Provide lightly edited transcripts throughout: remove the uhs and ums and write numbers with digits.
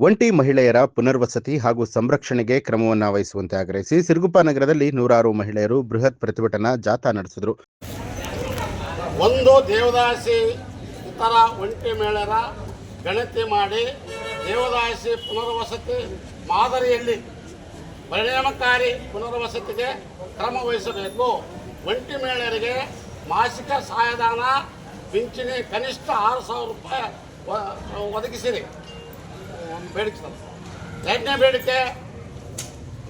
ಒಂಟಿ ಮಹಿಳೆಯರ ಪುನರ್ವಸತಿ ಹಾಗೂ ಸಂರಕ್ಷಣೆಗೆ ಕ್ರಮವನ್ನು ವಹಿಸುವಂತೆ ಆಗ್ರಹಿಸಿ ಸಿರುಗುಪ್ಪ ನಗರದಲ್ಲಿ ನೂರಾರು ಮಹಿಳೆಯರು ಬೃಹತ್ ಪ್ರತಿಭಟನಾ ಜಾಥಾ ನಡೆಸಿದರು. ಒಂದು ದೇವದಾಸಿ ಇತರ ಒಂಟಿ ಮಹಿಳೆಯರ ಗಣತಿ ಮಾಡಿ ದೇವದಾಸಿ ಪುನರ್ವಸತಿ ಮಾದರಿಯಲ್ಲಿ ಪರಿಣಾಮಕಾರಿ ಪುನರ್ವಸತಿಗೆ ಕ್ರಮ ವಹಿಸಬೇಕು. ಒಂಟಿ ಮಹಿಳೆಯರಿಗೆ ಮಾಸಿಕ ಸಹಾಯಧನ ಪಿಂಚಣಿ ಕನಿಷ್ಠ 6,000 ರೂಪಾಯಿ ಒದಗಿಸಿರಿ ಬೇಡಿಕೆ. ಎರಡನೇ ಬೇಡಿಕೆ,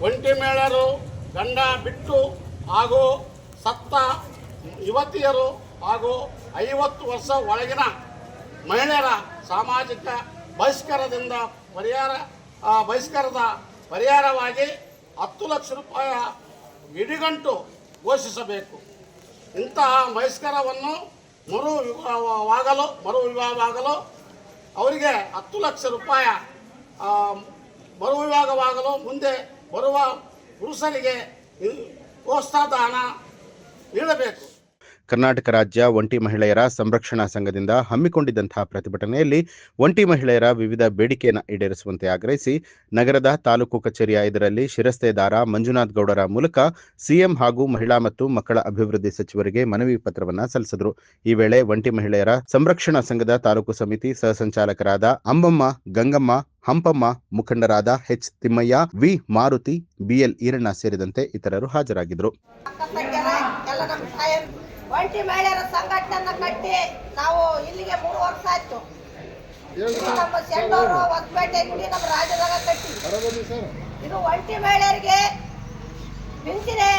ಒಂಟಿ ಮಹಿಳೆಯರು ಗಂಡ ಬಿಟ್ಟು ಹಾಗೂ ಸತ್ತ ಯುವತಿಯರು ಹಾಗೂ 50 ವರ್ಷ ಒಳಗಿನ ಮಹಿಳೆಯರ ಸಾಮಾಜಿಕ ಬಹಿಷ್ಕಾರದ ಪರಿಹಾರವಾಗಿ 10 ಲಕ್ಷ ರೂಪಾಯಿ ಇಡಿಗಂಟು ಘೋಷಿಸಬೇಕು. ಇಂತಹ ಬಹಿಷ್ಕಾರವನ್ನು ಮರು ವಿವಾಹವಾಗಲು ಅವರಿಗೆ 10 ಲಕ್ಷ ರೂಪಾಯಿ ಮರು ವಿವಾಹವಾಗಲು ಮುಂದೆ ಬರುವ ಪುರುಷರಿಗೆ ಪ್ರೋತ್ಸಾಹಧನ ನೀಡಬೇಕು. ಕರ್ನಾಟಕ ರಾಜ್ಯ ಒಂಟಿ ಮಹಿಳೆಯರ ಸಂರಕ್ಷಣಾ ಸಂಘದಿಂದ ಹಮ್ಮಿಕೊಂಡಿದ್ದಂತಹ ಪ್ರತಿಭಟನೆಯಲ್ಲಿ ಒಂಟಿ ಮಹಿಳೆಯರ ವಿವಿಧ ಬೇಡಿಕೆಯನ್ನು ಈಡೇರಿಸುವಂತೆ ಆಗ್ರಹಿಸಿ ನಗರದ ತಾಲೂಕು ಕಚೇರಿಯ ಎದುರಲ್ಲಿ ಶಿರಸ್ತೇದಾರ ಮಂಜುನಾಥ್ ಗೌಡರ ಮೂಲಕ ಸಿಎಂ ಹಾಗೂ ಮಹಿಳಾ ಮತ್ತು ಮಕ್ಕಳ ಅಭಿವೃದ್ಧಿ ಸಚಿವರಿಗೆ ಮನವಿ ಪತ್ರವನ್ನು ಸಲ್ಲಿಸಿದರು. ಈ ವೇಳೆ ಒಂಟಿ ಮಹಿಳೆಯರ ಸಂರಕ್ಷಣಾ ಸಂಘದ ತಾಲೂಕು ಸಮಿತಿ ಸಹ ಸಂಚಾಲಕರಾದ ಅಂಬಮ್ಮ, ಗಂಗಮ್ಮ, ಹಂಪಮ್ಮ, ಮುಖಂಡರಾದ H Thimmaiah, V Maruti, BL Eranna ಸೇರಿದಂತೆ ಇತರರು ಹಾಜರಾಗಿದ್ದರು. ಒಂಟಿ ಮಹಿಳೆಯರ ಸಂಘಟನೆ ಕಟ್ಟಿ ನಾವು ಇಲ್ಲಿಗೆ 3 ವರ್ಷ ಆಯ್ತು. ನಮ್ಮ ಸೆಂಡೂರು ಹೊಸಪೇಟೆ ಗುಡಿ ನಮ್ಮ ರಾಜ್ಯದಾಗ ಕಟ್ಟಿ ಇದು ಒಂಟಿ ಮಹಿಳೆಯರಿಗೆ ಪಿಂಚಣಿ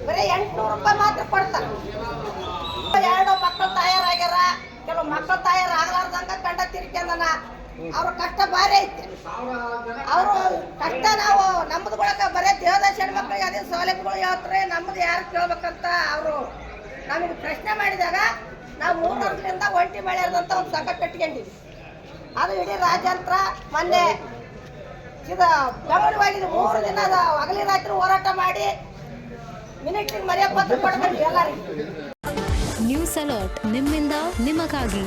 ಬರೀ 800 ರೂಪಾಯಿ ಮಾತ್ರ ಕೊಡ್ತಾರೆ. 2 ಮಕ್ಕಳು ತಯಾರಾಗ್ಯಾರ, ಕೆಲವು ಮಕ್ಕಳು ತಯಾರಾಗಲಾರ್ದಂಗ ಗಂಡ ತಿರ್ಕೊಂಡನ. ಅವ್ರ ಕಷ್ಟ ಭಾರಿ ಐತಿ. ಅವರು ಕಷ್ಟ ನಾವು ನಮ್ಮದು ಬರೀ ದೇವದಾಸಿ ಹೆಣ್ಮಕ್ಳಿಗೆ ಅದೇ ಸೌಲಭ್ಯಗಳು ಹೇಳ್ತಾರೆ, ನಮ್ಮದು ಯಾರು ಕೇಳ್ಬೇಕಂತ ಅವರು ನಮಗೆ ಪ್ರಶ್ನೆ ಮಾಡಿದಾಗ ನಾವು 3 ವರ್ಷದಿಂದ ಒಂಟಿ ಮಹಿಳೆಯರ್ದಂತ ಒಂದು ಸಂಘ ಕಟ್ಕೊಂಡಿದ್ವಿ. ಅದು ಇಡೀ ರಾಜ್ಯಾಂತರ ಮೊನ್ನೆ ಬೆಂಗಳೂರಿಗೆ ಹೋಗಿದ್ವಿ. 3 ದಿನ ಹಗಲಿ ರಾತ್ರಿ ಹೋರಾಟ ಮಾಡಿ ಮಿನಿಟ್ರಿಗೆ ಮರ್ಯಾದೆ ಪತ್ರ ಕೊಡ್ಬೇಕು ಎಲ್ಲರಿಗೂ. ನ್ಯೂಸ್ ಅಲರ್ಟ್ ನಿಮ್ಮಿಂದ ನಿಮಗಾಗಿ.